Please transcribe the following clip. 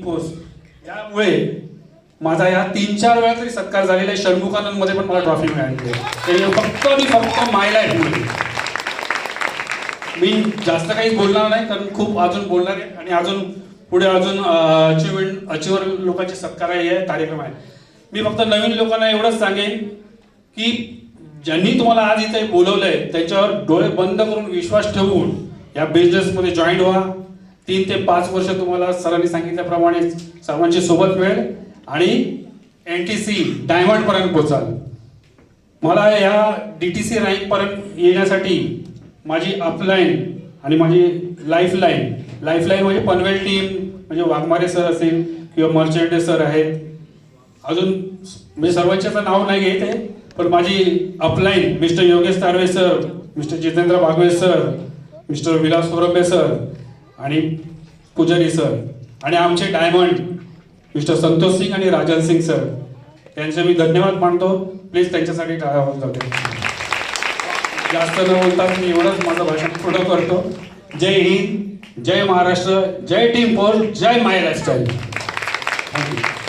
Post यामुळे माझा या 3-4 वेळा तरी सत्कार झालेला आहे. षण्मुखानंद मध्ये पण मला ट्रॉफी मिळाली आहे. फक्त माय लाईफ मुळे मी जास्त काही बोलणार नाही, कारण खूप अजून बोलणार आहे आणि अजून पुढे अजून अचिव्हर लोकांचे सत्कार हे कार्यक्रम आहे. मी फक्त नवीन लोकांना एवढंच सांगेन की ज्यांनी तुम्हाला आज इथे बोलवलंय त्यांच्यावर डोळे बंद करून विश्वास ठेवून या बिझनेसमध्ये जॉईन व्हा. 3 ते 5 वर्ष तुम्हाला सरांनी सांगितल्याप्रमाणे सर्वांची सोबत मिळेल आणि NTC डायमंड पर्यंत पोहोचाल. मला या DTC रँक पर्यंत येण्यासाठी माझी अपलाईन आणि माझी लाईफलाईन म्हणजे पनवेल टीम म्हणजे वाघमारे सर असेल किंवा मर्चंटे सर आहेत, अजून म्हणजे सर्वांच्याचं नाव नाही घेत आहे, पण माझी upline mister Yogesh Tarwe sir, mister Jitendra Bagwe sir, mister Vilas Korambe sir आणि पुजारी सर आणि आमचे डायमंड मिस्टर संतोष सिंग आणि राजन सिंग सर, त्यांचे मी धन्यवाद मानतो. प्लीज त्यांच्यासाठी टाळ्या होऊन जाते. जास्त न बोलता मी एवढंच माझं भाषण पुढं करतो. जय हिंद, जय महाराष्ट्र, जय टीम फोर्स, जय माय लाईफस्टाईल. थँक्यू.